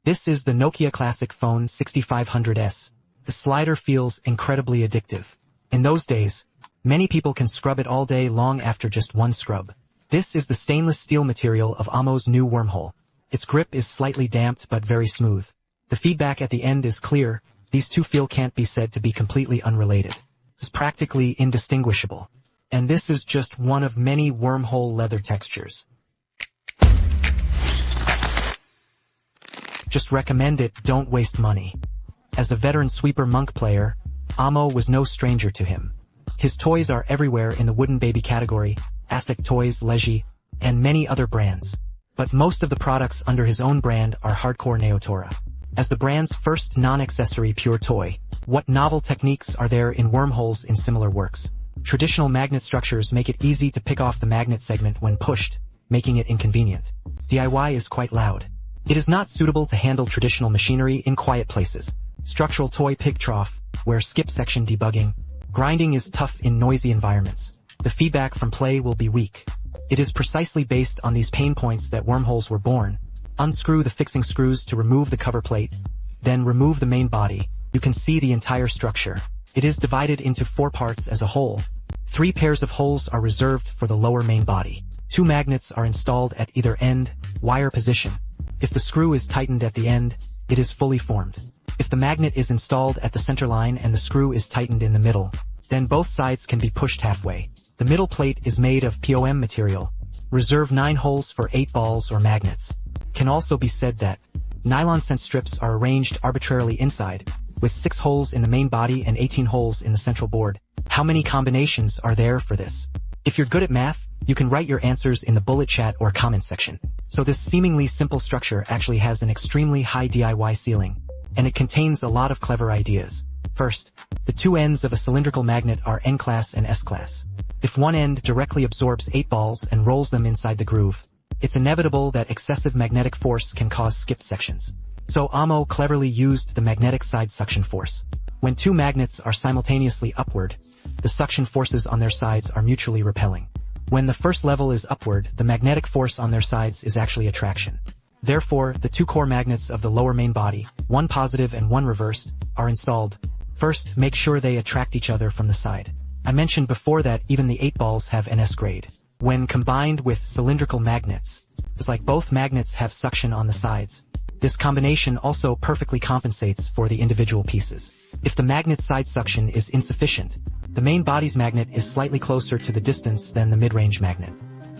This is the Nokia Classic Phone 6500S. The slider feels incredibly addictive. In those days, many people can scrub it all day long after just one scrub. This is the stainless steel material of Ammo's new wormhole. Its grip is slightly damped but very smooth. The feedback at the end is clear. These two can't be said to be completely unrelated. It's practically indistinguishable. And this is just one of many wormhole leather textures. Just recommend it, don't waste money. As a veteran sweeper monk player, Ammo was no stranger to him. His toys are everywhere in the wooden baby category, ASIC Toys, Leji, and many other brands. But most of the products under his own brand are hardcore Naotora. As the brand's first non-accessory pure toy, what novel techniques are there in wormholes in similar works? Traditional magnet structures make it easy to pick off the magnet segment when pushed, making it inconvenient. DIY is quite loud. It is not suitable to handle traditional machinery in quiet places. Structural toy pig trough, where skip section debugging. Grinding is tough in noisy environments. The feedback from play will be weak. It is precisely based on these pain points that wormholes were born. Unscrew the fixing screws to remove the cover plate, then remove the main body. You can see the entire structure. It is divided into 4 parts as a whole. 3 pairs of holes are reserved for the lower main body. 2 magnets are installed at either end, wire position. If the screw is tightened at the end, it is fully formed. If the magnet is installed at the center line and the screw is tightened in the middle, then both sides can be pushed halfway. The middle plate is made of POM material. Reserve 9 holes for 8 balls or magnets. Can also be said that nylon scent strips are arranged arbitrarily inside, with 6 holes in the main body and 18 holes in the central board. How many combinations are there for this? If you're good at math, you can write your answers in the bullet chat or comment section. So this seemingly simple structure actually has an extremely high DIY ceiling, and it contains a lot of clever ideas. First, the 2 ends of a cylindrical magnet are N-class and S-class. If one end directly absorbs 8 balls and rolls them inside the groove, it's inevitable that excessive magnetic force can cause skip sections. So Ammo cleverly used the magnetic side suction force. When 2 magnets are simultaneously upward, the suction forces on their sides are mutually repelling. When the first level is upward, the magnetic force on their sides is actually attraction. Therefore, the 2 core magnets of the lower main body, 1 positive and 1 reversed, are installed. First, make sure they attract each other from the side. I mentioned before that even the 8 balls have NS grade. When combined with cylindrical magnets, it's like both magnets have suction on the sides. This combination also perfectly compensates for the individual pieces. If the magnet's side suction is insufficient, the main body's magnet is slightly closer to the distance than the mid-range magnet,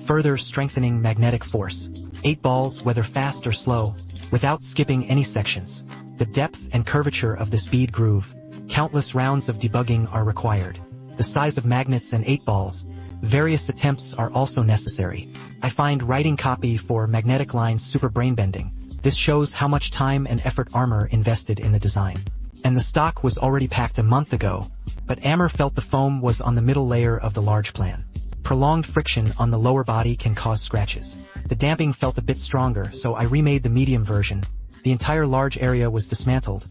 further strengthening magnetic force. 8 balls, whether fast or slow, without skipping any sections. The depth and curvature of this bead groove, countless rounds of debugging are required. The size of magnets and 8 balls, various attempts are also necessary. I find writing copy for magnetic lines super brain-bending. This shows how much time and effort Armor invested in the design. And the stock was already packed a month ago, but Armor felt the foam was on the middle layer of the large plan. Prolonged friction on the lower body can cause scratches. The damping felt a bit stronger, so I remade the medium version. The entire large area was dismantled,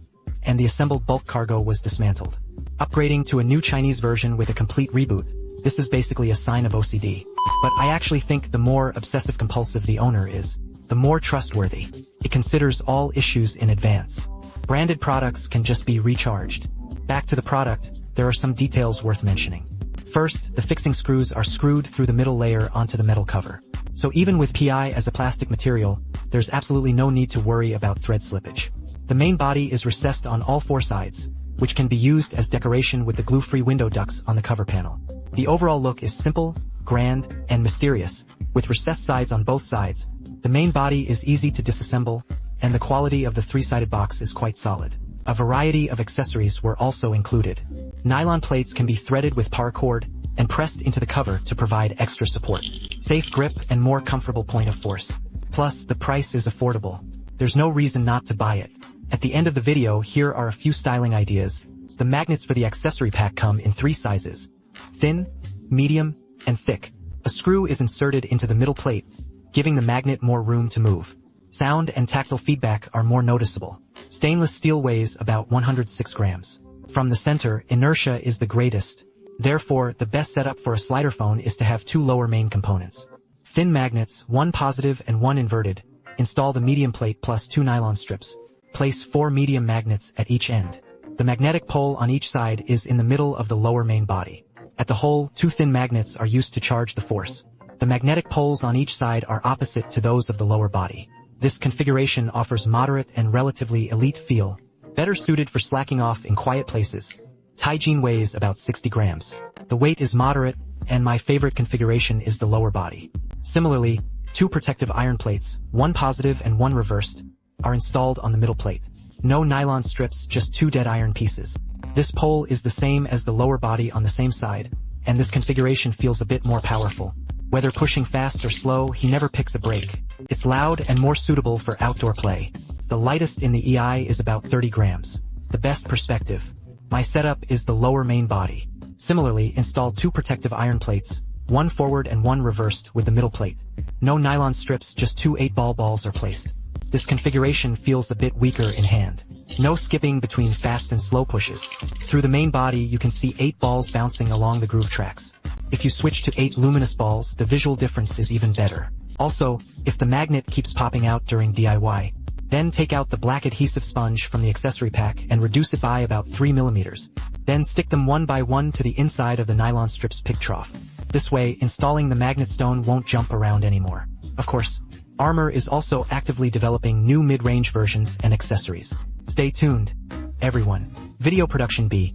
and the assembled bulk cargo was dismantled. Upgrading to a new Chinese version with a complete reboot. This is basically a sign of OCD. But I actually think the more obsessive-compulsive the owner is, the more trustworthy. It considers all issues in advance. Branded products can just be recharged. Back to the product, there are some details worth mentioning. First, the fixing screws are screwed through the middle layer onto the metal cover. So even with PI as a plastic material, there's absolutely no need to worry about thread slippage. The main body is recessed on all 4 sides, which can be used as decoration with the glue-free window ducts on the cover panel. The overall look is simple, grand, and mysterious, with recessed sides on both sides. The main body is easy to disassemble, and the quality of the 3-sided box is quite solid. A variety of accessories were also included. Nylon plates can be threaded with paracord and pressed into the cover to provide extra support. Safe grip and more comfortable point of force. Plus, the price is affordable. There's no reason not to buy it. At the end of the video, here are a few styling ideas. The magnets for the accessory pack come in 3 sizes: thin, medium, and thick. A screw is inserted into the middle plate, giving the magnet more room to move. Sound and tactile feedback are more noticeable. Stainless steel weighs about 106 grams. From the center, inertia is the greatest. Therefore, the best setup for a slider phone is to have 2 lower main components. Thin magnets, 1 positive and 1 inverted, Install the medium plate plus 2 nylon strips. Place 4 medium magnets at each end. The magnetic pole on each side is in the middle of the lower main body. At the hole, 2 thin magnets are used to charge the force. The magnetic poles on each side are opposite to those of the lower body. This configuration offers moderate and relatively elite feel, better suited for slacking off in quiet places. Taijin weighs about 60 grams. The weight is moderate, and my favorite configuration is the lower body. Similarly, 2 protective iron plates, one positive and one reversed, are installed on the middle plate. No nylon strips, just 2 dead iron pieces. This pole is the same as the lower body on the same side, and this configuration feels a bit more powerful. Whether pushing fast or slow, he never picks a break. It's loud and more suitable for outdoor play. The lightest in the EI is about 30 grams. The best perspective. My setup is the lower main body. Similarly, install 2 protective iron plates, one forward and one reversed with the middle plate. No nylon strips, just 2 8-ball balls are placed. This configuration feels a bit weaker in hand. No skipping between fast and slow pushes. Through the main body you can see 8 balls bouncing along the groove tracks. If you switch to 8 luminous balls, the visual difference is even better. Also, if the magnet keeps popping out during DIY, then take out the black adhesive sponge from the accessory pack and reduce it by about 3 millimeters. Then stick them one by one to the inside of the nylon strip's pick trough. This way, installing the magnet stone won't jump around anymore. Of course, Armor is also actively developing new mid-range versions and accessories. Stay tuned, everyone. Video production B.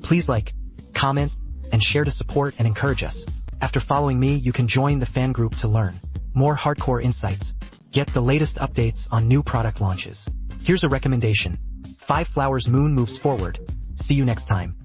Please like, comment, and share to support and encourage us. After following me, you can join the fan group to learn more hardcore insights. Get the latest updates on new product launches. Here's a recommendation. 5 Flowers Moon moves forward. See you next time.